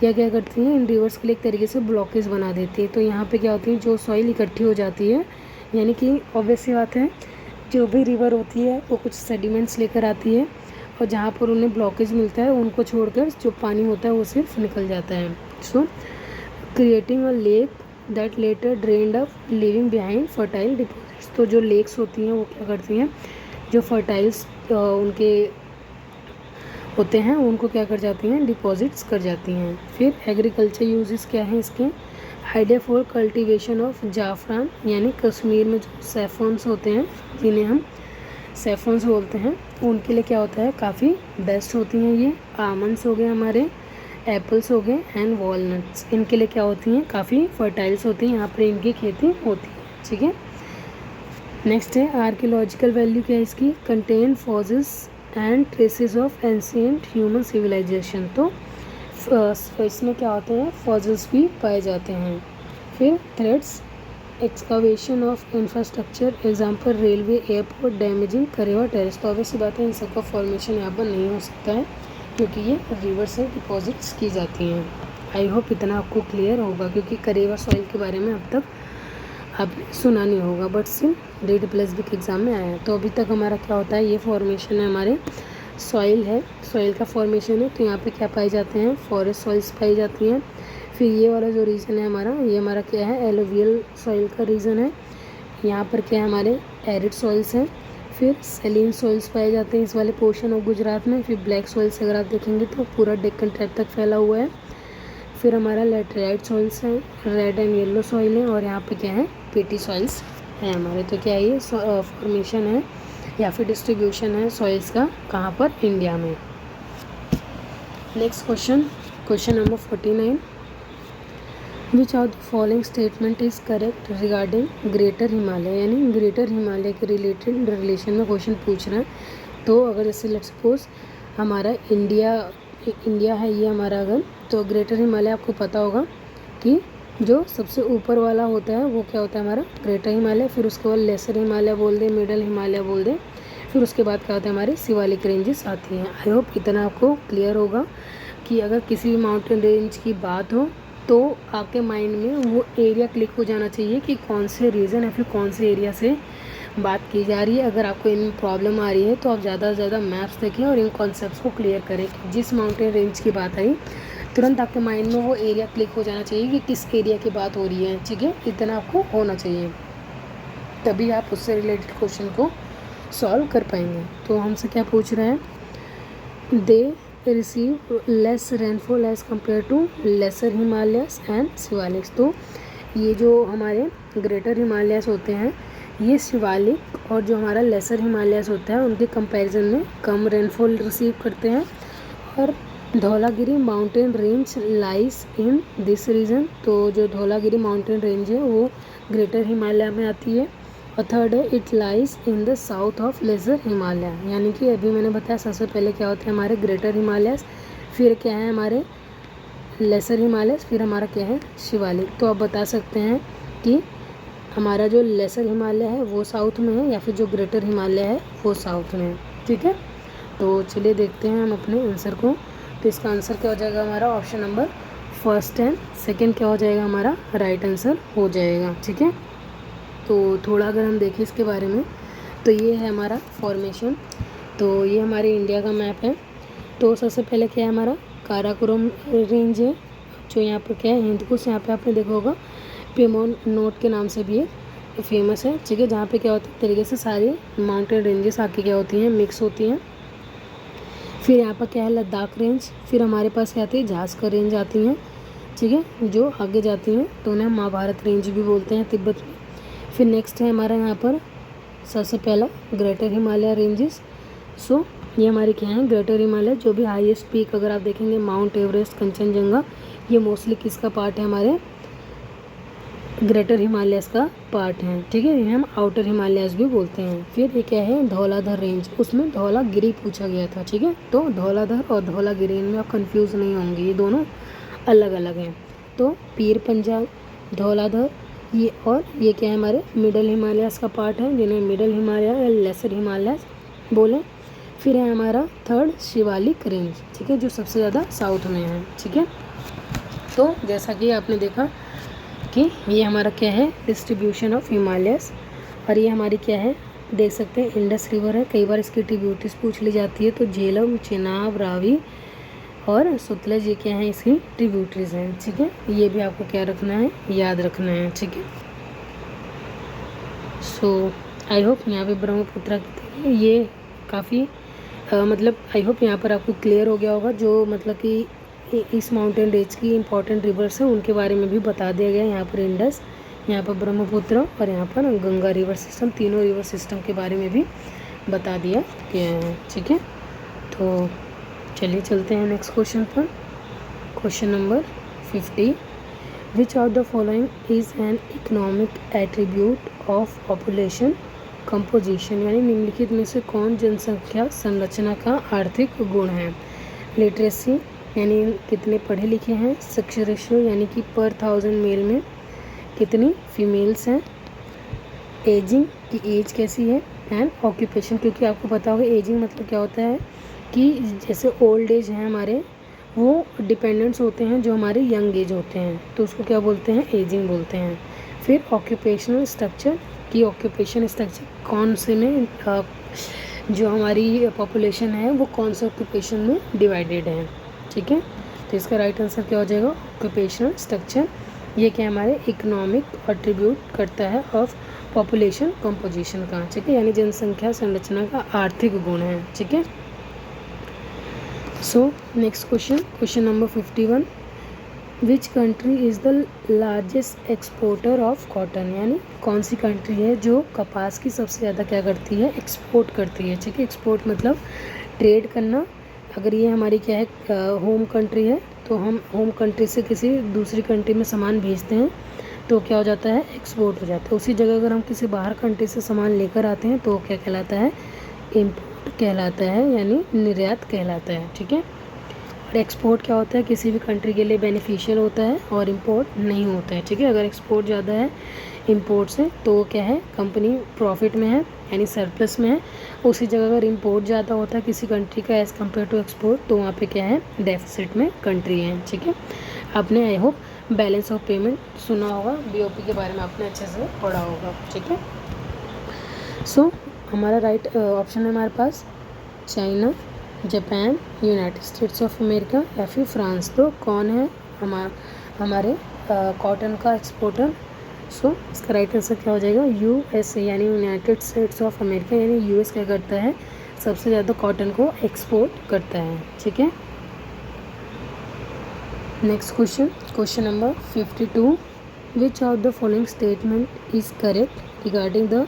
या क्या करती है, इन रिवर्स के लिए एक तरीके से ब्लॉकेज बना देती है। तो यहाँ पे क्या होती है, जो सॉइल इकट्ठी हो जाती है, यानी कि ऑब्वियस सी बात है जो भी रिवर होती है वो कुछ सेडिमेंट्स लेकर आती है और जहाँ पर उन्हें ब्लॉकेज मिलता है उनको छोड़कर जो पानी होता है वो सिर्फ निकल जाता है। So creating a lake that later drained up living behind fertile deposits. तो जो लेक्स होती हैं वो क्या करती हैं, जो फर्टाइल्स उनके होते हैं उनको क्या कर जाती हैं, डिपॉजिट्स कर जाती हैं। फिर एग्रीकल्चर यूजेस क्या हैं इसके, आइडिया फॉर कल्टीवेशन ऑफ जाफरान, यानी कश्मीर में जो सैफरॉन्स होते हैं जिन्हें हम सैफरॉन्स बोलते हैं उनके लिए क्या होता है, काफ़ी बेस्ट होती हैं ये। आमंड्स हो गए हमारे, एप्पल्स हो गए एंड वॉलनट्स, इनके लिए क्या होती हैं, काफ़ी फर्टाइल्स होती हैं, यहाँ पर इनकी खेती होती है। ठीक है, नेक्स्ट है आर्कियोलॉजिकल वैल्यू क्या है इसकी, contain fossils and traces of ancient human civilisation. तो इसमें क्या होते हैं, फॉसिल्स भी पाए जाते हैं। फिर threats excavation of infrastructure, example railway, airport, damaging karewa terrace. तो ऑब्वियस बात है इन सबका फॉर्मेशन यहाँ पर नहीं हो सकता है क्योंकि ये रिवर से डिपॉजिट्स की जाती हैं। आई होप इतना आपको क्लियर होगा क्योंकि करेवा सॉइल के बारे में अब तक आपने सुना नहीं होगा but still read plus B के एग्ज़ाम में आया है। तो अभी तक हमारा क्या होता है, ये फॉर्मेशन है हमारे सॉइल है, सॉइल का फॉर्मेशन है। तो यहाँ पे क्या पाए जाते हैं, फॉरेस्ट सॉइल्स पाई जाती हैं। फिर ये वाला जो रीजन है हमारा, ये हमारा क्या है, एलुवियल सॉइल का रीजन है। यहाँ पर क्या है, हमारे एरिड सॉइल्स हैं। फिर सेलिन सॉइल्स पाए जाते हैं इस वाले पोर्शन ऑफ गुजरात में। फिर ब्लैक सॉइल्स अगर आप देखेंगे तो पूरा डेक्कन ट्रैप तक फैला हुआ है। फिर हमारा लेटराइट सॉइल्स है, रेड एंड येलो सॉइल है और यहाँ पे क्या है, पीटी सॉइल्स है हमारे। तो क्या ये फॉर्मेशन है या फिर डिस्ट्रीब्यूशन है सॉइल्स का, कहाँ पर, इंडिया में। Next question, question number 49, which of the following statement is correct regarding greater Himalaya, यानी ग्रेटर हिमालय के रिलेटेड रिलेशन में क्वेश्चन पूछ रहे हैं। तो अगर जैसे लेट्स सपोज हमारा इंडिया है ये हमारा, अगर तो ग्रेटर हिमालय आपको पता होगा कि जो सबसे ऊपर वाला होता है वो क्या होता है हमारा, ग्रेटर हिमालय। फिर उसके बाद लेसर हिमालय बोल दे, मिडल हिमालय बोल दे। फिर उसके बाद क्या होता है, हमारी शिवालिक रेंजेस आती हैं। आई होप इतना आपको क्लियर होगा कि अगर किसी भी माउंटेन रेंज की बात हो तो आपके माइंड में वो एरिया क्लिक हो जाना चाहिए कि कौन से रीजन या फिर कौन से एरिया से बात की जा रही है। अगर आपको इनमें प्रॉब्लम आ रही है तो आप ज़्यादा से ज़्यादा मैप्स देखें और इन कॉन्सेप्ट्स को क्लियर करें। जिस माउंटेन रेंज की बात आई तुरंत आपके माइंड में वो एरिया क्लिक हो जाना चाहिए कि किस एरिया की बात हो रही है। ठीक है, इतना आपको होना चाहिए, तभी आप उससे रिलेटेड क्वेश्चन को सॉल्व कर पाएंगे। तो हमसे क्या पूछ रहे हैं, they receive less rainfall as compare to lesser Himalayas and Shivaliks. तो ये जो हमारे ग्रेटर हिमालयस होते हैं ये शिवालिक और जो हमारा लेसर हिमालयस होता है उनके कंपैरिजन में कम रेनफॉल रिसीव करते हैं। और Dhaulagiri mountain range lies in this region. तो जो धौलागिरी माउंटेन रेंज है वो ग्रेटर हिमालय में आती है। और थर्ड है it lies in the south of laser Himalaya, यानी कि अभी मैंने बताया सबसे पहले क्या होते हैं हमारे ग्रेटर हिमालयस, फिर क्या है हमारे लेसर हिमालयस, फिर हमारा क्या है शिवालिक। तो आप बता सकते हैं कि हमारा जो लेसर हिमालय है वो साउथ में है या फिर जो ग्रेटर हिमालय है वो साउथ में है। ठीक है, तो चलिए देखते हैं हम अपने आंसर को। तो इसका आंसर क्या हो जाएगा हमारा option number first and second क्या हो जाएगा हमारा राइट आंसर हो जाएगा। ठीक है, तो थोड़ा अगर हम देखें इसके बारे में तो ये है हमारा फॉर्मेशन। तो ये हमारे इंडिया का मैप है। तो सबसे पहले क्या है हमारा काराकोरम रेंज है, जो यहाँ पर क्या है हिंदकुश, यहाँ पे आपने देखा होगा पेमोन नोट के नाम से भी एक फेमस है। ठीक है, जहाँ पे क्या होता है तरीके से सारी माउंटेन रेंजेस आके क्या होती हैं मिक्स होती हैं। फिर यहाँ पर क्या है लद्दाख रेंज, फिर हमारे पास क्या आती है झांसकर रेंज आती हैं। ठीक है, जो आगे जाती हैं तो उन्हें महाभारत रेंज भी बोलते हैं तिब्बत में। फिर नेक्स्ट है हमारा यहाँ पर सबसे पहला ग्रेटर हिमालय रेंजेस। सो ये हमारी क्या है ग्रेटर हिमालय, जो भी हाईएस्ट पीक अगर आप देखेंगे माउंट एवरेस्ट, कंचनजंगा, ये मोस्टली किसका पार्ट है हमारे ग्रेटर हिमालयस का पार्ट है। ठीक है, इन्हें हम आउटर हिमालयस भी बोलते हैं। फिर ये क्या है धौलाधर रेंज, उसमें धौलागिरी पूछा गया था। ठीक है, तो धौलाधर और धौलागिरी इनमें आप कंफ्यूज नहीं होंगे, ये दोनों अलग अलग हैं। तो पीर पंजाल, धौलाधर, ये और ये क्या है हमारे मिडल हिमालयस का पार्ट है, जिन्हें मिडल हिमालय या लेसर हिमालयस बोलें। फिर है हमारा थर्ड शिवालिक रेंज। ठीक है, जो सबसे ज़्यादा साउथ में है। ठीक है, तो जैसा कि आपने देखा कि ये हमारा क्या है डिस्ट्रीब्यूशन ऑफ हिमालयस, और ये हमारी क्या है देख सकते हैं इंडस रिवर है। कई बार इसकी ट्रिब्यूटरीज पूछ ली जाती है, तो झेलम, चेनाब, रावी और सतलज ये क्या है इसकी ट्रिब्यूटरीज हैं। ठीक है, ये भी आपको क्या रखना है याद रखना है। ठीक है, सो आई होप यहाँ पे ब्रह्मपुत्र की ये काफ़ी मतलब आई होप यहाँ पर आपको क्लियर हो गया होगा, जो मतलब कि इस माउंटेन रेंज की इंपॉर्टेंट रिवर्स हैं उनके बारे में भी बता दिया गया है। यहाँ पर इंडस, यहाँ पर ब्रह्मपुत्र और यहाँ पर गंगा रिवर सिस्टम, तीनों रिवर सिस्टम के बारे में भी बता दिया गया है। ठीक है, तो चलिए चलते हैं नेक्स्ट क्वेश्चन पर। Question number 50, which of the following is an economic attribute of population composition, यानी निम्नलिखित में से कौन जनसंख्या संरचना का आर्थिक गुण है। लिटरेसी यानी कितने पढ़े लिखे हैं, सक्सेस रेशियो यानी कि पर 1000 मेल में कितनी फीमेल्स हैं, एजिंग की एज कैसी है, एंड ऑक्यूपेशन, क्योंकि आपको पता होगा एजिंग मतलब क्या होता है कि जैसे ओल्ड एज हैं हमारे वो डिपेंडेंट्स होते हैं जो हमारे यंग एज होते हैं, तो उसको क्या बोलते हैं एजिंग बोलते हैं। फिर ऑक्यूपेशनल स्ट्रक्चर की ऑक्यूपेशन स्ट्रक्चर कौन से में जो हमारी पॉपुलेशन है वो कौन से ऑक्यूपेशन में डिवाइडेड है। ठीक है, तो इसका राइट आंसर क्या हो जाएगा ऑक्यूपेशनल स्ट्रक्चर। ये क्या हमारे इकोनॉमिक अट्रीब्यूट करता है ऑफ पॉपुलेशन कंपोजिशन का। ठीक है, यानी जनसंख्या संरचना का आर्थिक गुण है। ठीक है, so next question, question number 51, which country is the largest exporter of cotton, यानी कौन सी कंट्री है जो कपास की सबसे ज़्यादा क्या करती है एक्सपोर्ट करती है। ठीक है, एक्सपोर्ट मतलब ट्रेड करना। अगर ये हमारी क्या है होम कंट्री है तो हम होम कंट्री से किसी दूसरी कंट्री में सामान भेजते हैं तो क्या हो जाता है एक्सपोर्ट हो जाता है। उसी जगह अगर हम किसी बाहर कंट्री से सामान लेकर आते हैं तो क्या कहलाता है इम्पोर्ट कहलाता है, यानी निर्यात कहलाता है। ठीक है, और एक्सपोर्ट क्या होता है किसी भी कंट्री के लिए बेनिफिशियल होता है और इम्पोर्ट नहीं होता है। ठीक है, अगर एक्सपोर्ट ज़्यादा है इंपोर्ट से तो क्या है कंपनी प्रॉफिट में है यानी सरप्लस में है। उसी जगह अगर इंपोर्ट ज़्यादा होता है किसी कंट्री का एज़ कम्पेयर टू एक्सपोर्ट तो वहाँ पे क्या है डेफिसिट में कंट्री है। ठीक है, आपने I hope balance of payment सुना होगा, बीओपी के बारे में आपने अच्छे से पढ़ा होगा। ठीक है, सो हमारा राइट ऑप्शन है हमारे पास China, Japan, United States of America या फिर फ्रांस। तो कौन है हमारे कॉटन का एक्सपोर्टर। सो इसका राइट आंसर क्या हो जाएगा यूएसए, यानी यूनाइटेड स्टेट्स ऑफ अमेरिका, यानी यूएस क्या करता है सबसे ज़्यादा कॉटन को एक्सपोर्ट करता है। ठीक है, next question, question number 52, which of the following statement is correct regarding the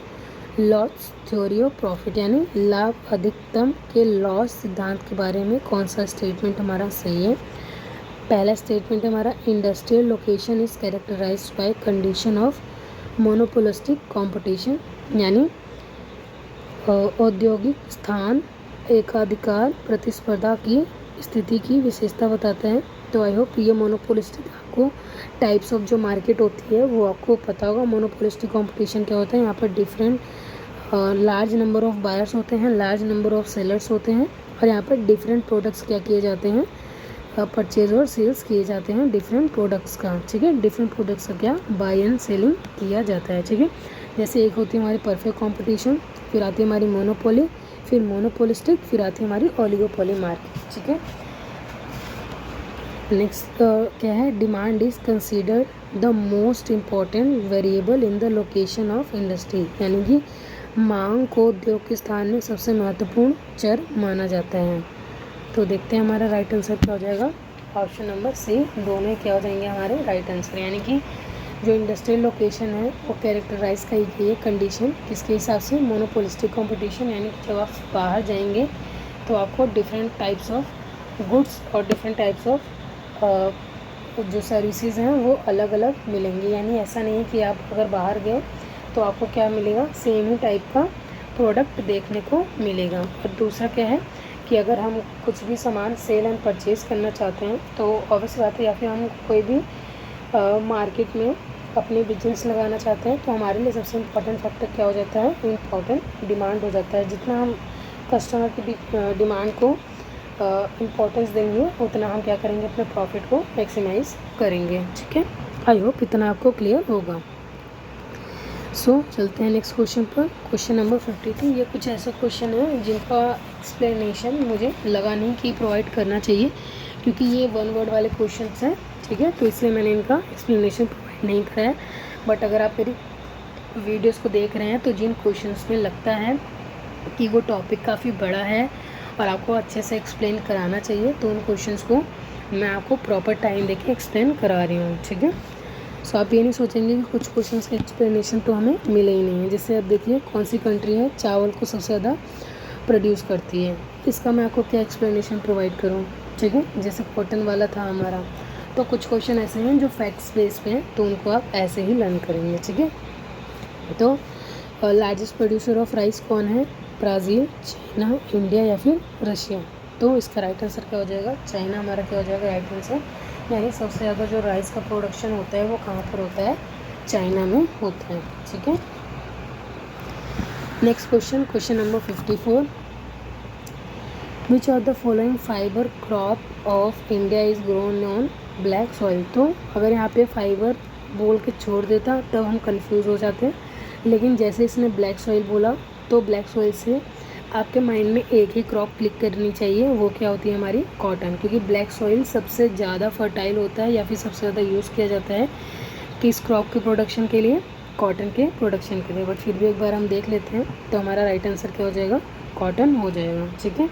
loss theory of profit, यानी लाभ अधिकतम के लॉस सिद्धांत के बारे में कौन सा स्टेटमेंट हमारा सही है। पहला स्टेटमेंट हमारा industrial location is characterised by condition of monopolistic competition यानी औद्योगिक स्थान एकाधिकार प्रतिस्पर्धा की स्थिति की विशेषता बताता है। तो आई होप ये मोनोपोलिस्टिक आपको टाइप्स ऑफ जो मार्केट होती है वो आपको पता होगा। मोनोपोलिस्टिक कंपटीशन क्या होता है, यहाँ पर different large number of buyers होते हैं, लार्ज नंबर ऑफ सेलर्स होते हैं, और यहाँ पर डिफरेंट प्रोडक्ट्स क्या किए जाते हैं, परचेज और सेल्स किए जाते हैं डिफरेंट प्रोडक्ट्स का। ठीक है, डिफरेंट प्रोडक्ट्स का क्या बाय एंड सेलिंग किया जाता है। ठीक है, जैसे एक होती है हमारी परफेक्ट कंपटीशन, फिर आती है हमारी मोनोपोली, फिर मोनोपोलिस्टिक, फिर आती है हमारी ओलिगोपोली मार्केट। ठीक है, नेक्स्ट क्या है, demand is considered the most important variable in the location of industry, यानी कि मांग को उद्योग के स्थान में सबसे महत्वपूर्ण चर माना जाता है। तो देखते हैं हमारा राइट आंसर क्या हो जाएगा। ऑप्शन नंबर सी, दोनों क्या हो जाएंगे हमारे राइट आंसर, यानी कि जो इंडस्ट्रियल लोकेशन है वो कैरेक्टराइज की गई है कंडीशन किसके हिसाब से, मोनोपोलिस्टिक कंपटीशन, यानी कि जब आप बाहर जाएंगे तो आपको डिफरेंट टाइप्स ऑफ गुड्स और डिफरेंट टाइप्स ऑफ जो सर्विसेज हैं वो अलग अलग मिलेंगी। यानी ऐसा नहीं है कि आप अगर बाहर गए तो आपको क्या मिलेगा, सेम ही टाइप का प्रोडक्ट देखने को मिलेगा। और दूसरा क्या है कि अगर हम कुछ भी सामान सेल एंड परचेज़ करना चाहते हैं तो ऑब्वियस बात है, या फिर हम कोई भी मार्केट में अपनी बिजनेस लगाना चाहते हैं तो हमारे लिए सबसे इम्पोर्टेंट फैक्टर क्या हो जाता है, इम्पोर्टेंट डिमांड हो जाता है। जितना हम कस्टमर की डिमांड को इम्पोर्टेंस देंगे उतना हम क्या करेंगे, अपने प्रॉफिट को मैक्सिमाइज करेंगे। ठीक है, आई होप इतना आपको क्लियर होगा। सो चलते हैं नेक्स्ट क्वेश्चन पर। क्वेश्चन नंबर 53, ये कुछ ऐसा क्वेश्चन है जिनका एक्सप्लेनेशन मुझे लगा नहीं कि प्रोवाइड करना चाहिए, क्योंकि ये वन वर्ड वाले क्वेश्चंस हैं। ठीक है, तो इसलिए मैंने इनका एक्सप्लेनेशन प्रोवाइड नहीं करा है। बट अगर आप मेरी वीडियोस को देख रहे हैं तो जिन क्वेश्चंस में लगता है कि वो टॉपिक काफ़ी बड़ा है और आपको अच्छे से एक्सप्लेन कराना चाहिए तो उन क्वेश्चंस को मैं आपको प्रॉपर टाइम देके एक्सप्लेन करा रही हूँ। ठीक है, सो आप ये नहीं सोचेंगे कि कुछ क्वेश्चंस का एक्सप्लेनेशन तो हमें मिले ही नहीं है। जैसे आप देखिए कौन सी कंट्री है चावल को सबसे ज़्यादा प्रोड्यूस करती है, इसका मैं आपको क्या एक्सप्लेनेशन प्रोवाइड करूँ। ठीक है, जैसे कॉटन वाला था हमारा, तो कुछ क्वेश्चन ऐसे हैं जो फैक्ट्स बेस पे हैं तो उनको आप ऐसे ही लर्न करेंगे। ठीक है, तो लार्जेस्ट प्रोड्यूसर ऑफ राइस कौन है, ब्राज़ील, चाइना, इंडिया या फिर रशिया। तो इसका राइट आंसर क्या हो जाएगा, चाइना हमारा क्या हो जाएगा राइट आंसर। यानी सबसे ज़्यादा जो राइस का प्रोडक्शन होता है वो कहाँ पर होता है, चाइना में होता है। ठीक है, next question, question number 54, which of the following fibre crop of India is grown on black soil. तो अगर यहाँ पे फाइबर बोल के छोड़ देता तब हम कंफ्यूज हो जाते हैं, लेकिन जैसे इसने ब्लैक सॉइल बोला तो ब्लैक सॉइल से आपके माइंड में एक ही क्रॉप क्लिक करनी चाहिए, वो क्या होती है हमारी कॉटन, क्योंकि ब्लैक सॉइल सबसे ज़्यादा फर्टाइल होता है या फिर सबसे ज़्यादा यूज़ किया जाता है किस क्रॉप के प्रोडक्शन के लिए, कॉटन के प्रोडक्शन के लिए। बट फिर भी एक बार हम देख लेते हैं तो हमारा राइट आंसर क्या हो जाएगा, कॉटन हो जाएगा। ठीक है,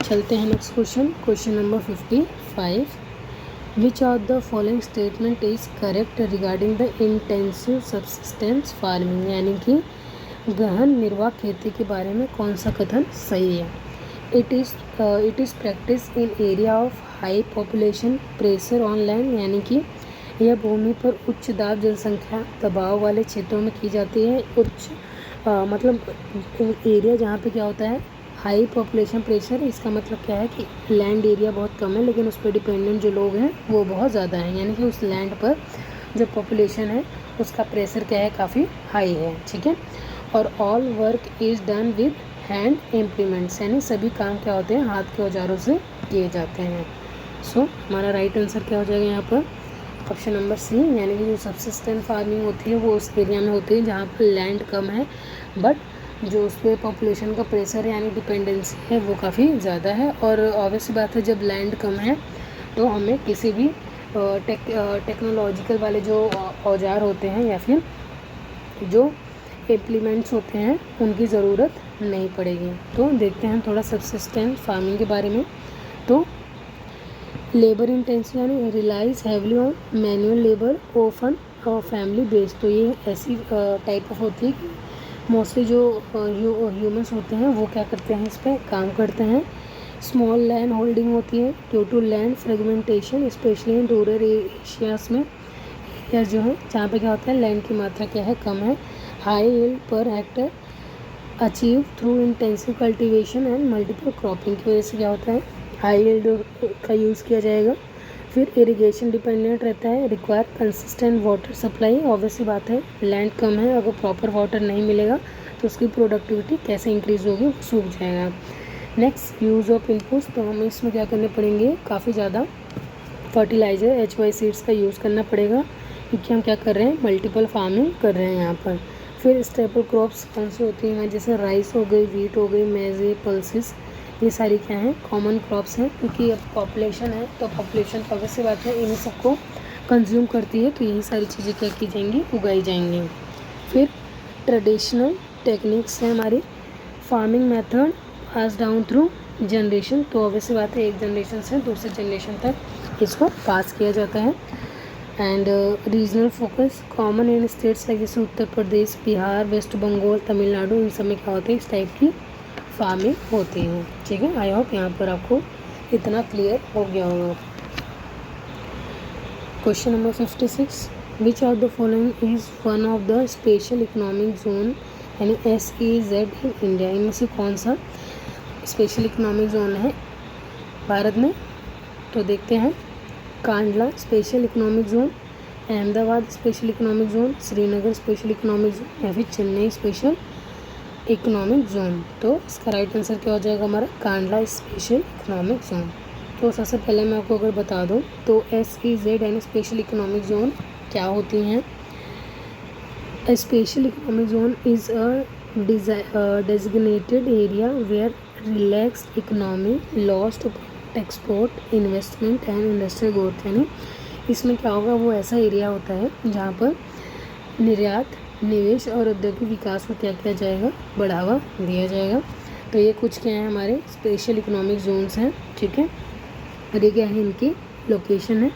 चलते हैं next question, question number 55, which of the following statement is correct regarding the intensive subsistence farming, यानी कि गहन निर्वाह खेती के बारे में कौन सा कथन सही है। It is practice in area of high population pressure on land, यानी कि यह भूमि पर उच्च दाब जनसंख्या दबाव वाले क्षेत्रों में की जाती है। मतलब एरिया जहाँ पे क्या होता है हाई पॉपुलेशन प्रेशर, इसका मतलब क्या है कि लैंड एरिया बहुत कम है लेकिन उस पर डिपेंडेंट जो लोग हैं वो बहुत ज़्यादा हैं, यानी कि उस लैंड पर जो पॉपुलेशन है उसका प्रेशर क्या है, काफ़ी हाई है। ठीक है, और all work is done with hand implements, यानी सभी काम क्या होते हैं हाथ के औजारों से किए जाते हैं। सो हमारा राइट आंसर क्या हो जाएगा यहाँ पर, ऑप्शन नंबर सी, यानी कि जो सब्सिस्टेंस फार्मिंग होती है वो उस एरिया में होती है जहाँ पर लैंड कम है बट जो उस पर पॉपुलेशन का प्रेशर है यानी डिपेंडेंसी है वो काफ़ी ज़्यादा है। और ऑब्वियस बात है जब लैंड कम है तो हमें किसी भी टेक्नोलॉजिकल वाले जो औजार होते हैं या फिर जो इम्प्लीमेंट्स होते हैं उनकी ज़रूरत नहीं पड़ेगी। तो देखते हैं थोड़ा सब्सिस्टेंस फार्मिंग के बारे में। तो लेबर इंटेंसिव यानी relies heavily on manual labour often और फैमिली बेस्ड, तो ये ऐसी टाइप ऑफ होती है कि मोस्टली जो ह्यूमंस होते हैं वो क्या करते हैं, इस पर काम करते हैं। स्मॉल लैंड होल्डिंग होती है due to land fragmentation specially in rural areas में। एरिया जो है जहाँ पे क्या होता है लैंड की मात्रा क्या है कम है। High yield per hectare achieve through intensive cultivation and multiple cropping की वजह से क्या होता है हाई यील्ड का यूज़ किया जाएगा। फिर इरिगेशन डिपेंडेंट रहता है, require consistent water supply. Obviously बात है लैंड कम है, अगर प्रॉपर वाटर नहीं मिलेगा तो उसकी प्रोडक्टिविटी कैसे इंक्रीज़ होगी, वो सूख जाएगा। नेक्स्ट यूज़ ऑफ इनपुट्स, तो हमें इसमें क्या करने पड़ेंगे, काफ़ी ज़्यादा फर्टिलाइज़र HY सीड्स का यूज़ करना पड़ेगा क्योंकि हम क्या कर रहे हैं मल्टीपल फार्मिंग कर रहे हैं यहाँ पर। फिर स्टेपल क्रॉप्स कौन सी होती हैं, जैसे राइस हो गई, वीट हो गई, मेजे, पल्सेस, ये सारी क्या हैं कॉमन क्रॉप्स हैं क्योंकि अब पॉपुलेशन है तो पॉपुलेशन तो ऑब्वियसली बात है इन्हीं सबको कंज्यूम करती है, तो यही सारी चीज़ें क्या की जाएंगी, उगाई जाएंगी। फिर ट्रेडिशनल टेक्निक्स है हमारी फार्मिंग मेथड पास डाउन थ्रू जनरेशन, तो ऑब्वियसली बात है एक जनरेशन से दूसरे जनरेशन तक इसको पास किया जाता है। And regional focus common in states like जैसे उत्तर प्रदेश, बिहार, वेस्ट बंगाल, तमिलनाडु, इन सब में क्या होते हैं इस टाइप की फार्मिंग होती है। ठीक है, आई होप यहाँ पर आपको इतना क्लियर हो गया होगा। Question number 56, which of the following is one of the special economic zone यानी SEZ इन इंडिया, इनमें से कौन सा स्पेशल इकोनॉमिक जोन है भारत में, तो देखते हैं Kandla special economic zone, Ahmedabad special economic zone, Srinagar special economic zone या फिर चेन्नई स्पेशल इकोनॉमिक जोन। तो इसका राइट आंसर क्या हो जाएगा हमारा कांडला स्पेशल इकोनॉमिक जोन। तो सबसे पहले मैं आपको अगर बता दूं तो SEZ यानी स्पेशल इकोनॉमिक जोन क्या होती हैं। Special economic zone is a designated area where relaxed economy laws to export investment and industrial growth, यानी इसमें क्या होगा वो ऐसा एरिया होता है जहाँ पर निर्यात, निवेश और औद्योगिक विकास को क्या किया जाएगा, बढ़ावा दिया जाएगा। तो ये कुछ क्या है हमारे स्पेशल इकोनॉमिक जोन्स हैं। ठीक है, और ये क्या है इनकी लोकेशन है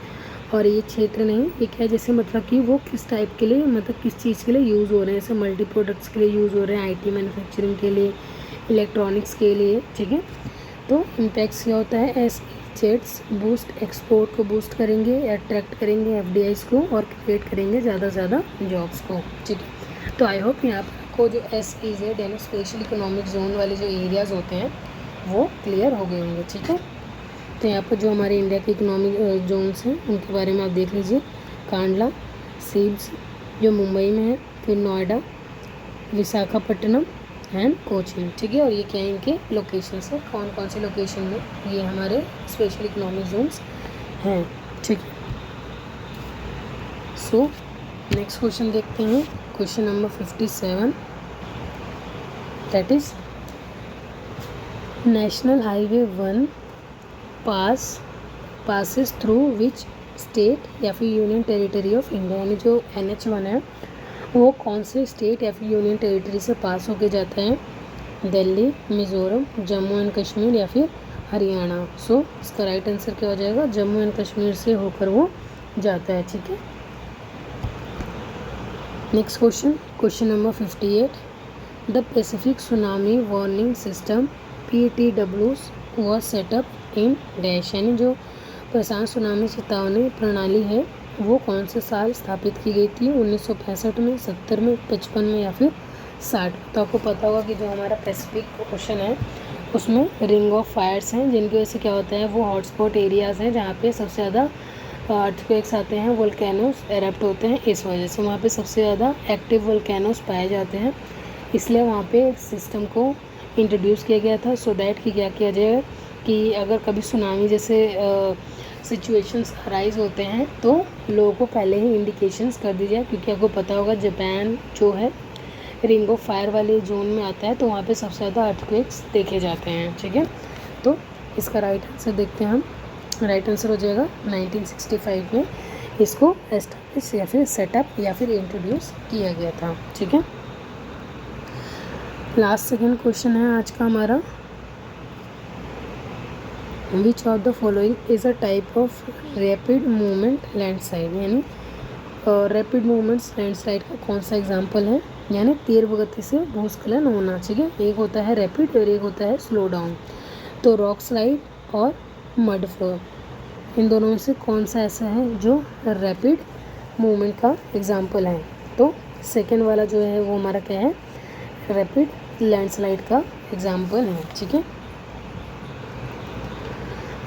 और ये क्षेत्र नहीं, ये क्या है जैसे मतलब कि वो किस टाइप के लिए मतलब किस चीज़ के लिए यूज़ हो रहे हैं, जैसे मल्टी प्रोडक्ट्स के लिए यूज़ हो रहे हैं, IT मैन्युफैक्चरिंग के लिए, इलेक्ट्रॉनिक्स के लिए। ठीक है, तो इम्पैक्ट्स क्या होता है SEZs बूस्ट एक्सपोर्ट को बूस्ट करेंगे, अट्रैक्ट करेंगे FDIs को और क्रिएट करेंगे ज़्यादा से ज़्यादा जॉब्स को। ठीक है, तो आई होप यहाँ पर आपको जो SEZ यानी स्पेशल इकोनॉमिक जोन वाले जो एरियाज़ होते हैं वो क्लियर हो गए होंगे। ठीक है, तो यहाँ पर जो हमारे इंडिया के इकोनॉमिक जोन्स हैं उनके बारे में आप देख लीजिए, कांडला सीब्स जो मुंबई में है, फिर नोएडा, विशाखापट्टनम एंड कोचीन। ठीक है, और ये क्या है इनके लोकेशंस है, कौन कौन से लोकेशन में ये हमारे स्पेशल इकोनॉमिक जोन्स हैं। ठीक है, सो नेक्स्ट क्वेश्चन देखते हैं, question number 57, that is national highway 1 passes through which state या फिर यूनियन टेरिटरी ऑफ इंडिया, यानी जो NH1 है वो कौन से स्टेट या फिर यूनियन टेरिटरी से पास होके जाता है, दिल्ली, मिज़ोरम, जम्मू एंड कश्मीर या फिर हरियाणा। सो इसका राइट आंसर क्या हो जाएगा, जम्मू एंड कश्मीर से होकर वो जाता है। ठीक है, next question, question number 58, the Pacific tsunami warning system PTWs was setup in dash, यानी जो प्रशांत सुनामी चेतावनी प्रणाली है वो कौन से साल स्थापित की गई थी, 1965 में, 70 में, 55 में या फिर 60। तो आपको पता होगा कि जो हमारा पैसिफिक ओशन है उसमें रिंग ऑफ फायर्स हैं जिनकी वजह से क्या होता है वो हॉटस्पॉट एरियाज़ हैं जहाँ पे सबसे ज़्यादा अर्थक्वेक्स आते हैं, वोल्केनोस एरप्ट होते हैं, इस वजह से वहाँ पे सबसे ज़्यादा एक्टिव वोल्केनोस पाए जाते हैं। इसलिए वहाँ पे एक सिस्टम को इंट्रोड्यूस किया गया था सो दैट कि क्या किया जाए कि अगर कभी सुनामी जैसे सिचुएशंस अराइज होते हैं तो लोगों को पहले ही इंडिकेशंस कर दी जाए, क्योंकि आपको पता होगा जापान जो है रिंग ऑफ फायर वाले जोन में आता है तो वहाँ पे सबसे ज़्यादा अर्थक्वेक्स देखे जाते हैं। ठीक है, तो इसका राइट आंसर देखते हैं हम, राइट आंसर हो जाएगा 1965 में इसको एस्टैब्लिश या फिर सेटअप या फिर इंट्रोड्यूस किया गया था। ठीक है, लास्ट सेकेंड क्वेश्चन है आज का हमारा, विच of the following is a type of rapid movement landslide, यानी रैपिड मूवमेंट्स लैंडस्लाइड का कौन सा एग्जांपल है, यानी तीव्र गति से भूस्खलन होना। ठीक है, एक होता है रैपिड और एक होता है स्लो डाउन। तो रॉक स्लाइड और मड फ्लो, इन दोनों में से कौन सा ऐसा है जो रैपिड मूवमेंट का एग्जाम्पल है। तो सेकेंड वाला जो है वो हमारा क्या है, रैपिड लैंडस्लाइड का एग्जाम्पल है। ठीक है,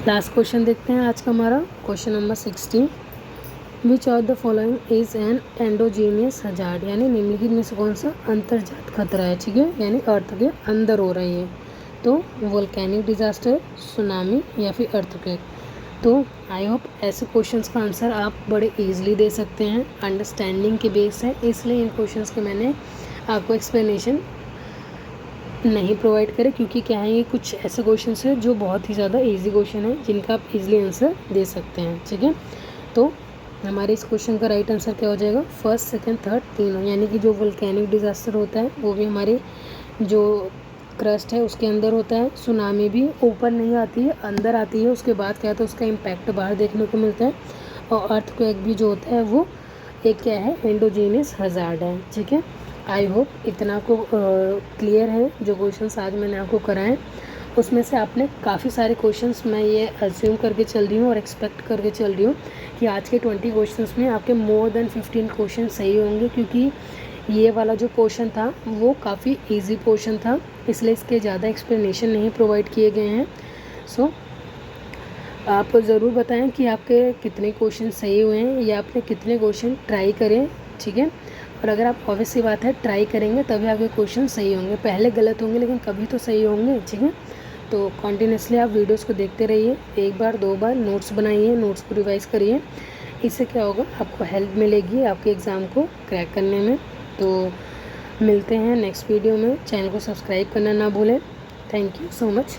लास्ट क्वेश्चन देखते हैं आज का हमारा, question number 16। Which of the following is an endogenous hazard, यानी निम्नलिखित में से कौन सा अंतर्जात खतरा है। ठीक है, यानी अर्थ के अंदर हो रही है। तो वोल्केनिक डिजास्टर, सुनामी या फिर अर्थक्वेक। तो आई होप ऐसे क्वेश्चंस का आंसर आप बड़े इजीली दे सकते हैं, अंडरस्टैंडिंग के बेस है, इसलिए इन क्वेश्चंस के मैंने आपको एक्सप्लेनेशन नहीं प्रोवाइड करे, क्योंकि क्या है ये कुछ ऐसे क्वेश्चन है जो बहुत ही ज़्यादा इजी क्वेश्चन है जिनका आप इजीली आंसर दे सकते हैं। ठीक है, तो हमारे इस क्वेश्चन का राइट आंसर क्या हो जाएगा, फर्स्ट सेकंड थर्ड तीनों, यानी कि जो वोल्केनिक डिजास्टर होता है वो भी हमारे जो क्रस्ट है उसके अंदर होता है। सुनामी भी ऊपर नहीं आती है, अंदर आती है, उसके बाद क्या होता है उसका इम्पैक्ट बाहर देखने को मिलता है। और अर्थक्वेक भी जो होता है वो एक क्या है, एंडोजीनियस हजार्ड है। ठीक है, आई होप इतना को क्लियर है। जो क्वेश्चंस आज मैंने आपको कराए उसमें से आपने काफ़ी सारे क्वेश्चंस, मैं ये अज्यूम करके चल रही हूँ और एक्सपेक्ट करके चल रही हूँ कि आज के 20 क्वेश्चंस में आपके मोर देन 15 क्वेश्चन सही होंगे, क्योंकि ये वाला जो क्वेश्चन था वो काफ़ी इजी क्वेश्चन था, इसलिए इसके ज़्यादा एक्सप्लेनेशन नहीं प्रोवाइड किए गए हैं। सो आप ज़रूर बताएं कि आपके कितने क्वेश्चन सही हुए हैं या आपने कितने क्वेश्चन ट्राई करें। ठीक है, और अगर आप ऑब्वियस सी बात है ट्राई करेंगे तभी आपके क्वेश्चन सही होंगे, पहले गलत होंगे लेकिन कभी तो सही होंगे। ठीक है, तो कॉन्टीन्यूसली आप वीडियोस को देखते रहिए, एक बार दो बार नोट्स बनाइए, नोट्स को रिवाइज़ करिए, इससे क्या होगा आपको हेल्प मिलेगी आपके एग्ज़ाम को क्रैक करने में। तो मिलते हैं नेक्स्ट वीडियो में, चैनल को सब्सक्राइब करना ना भूलें। Thank you so much.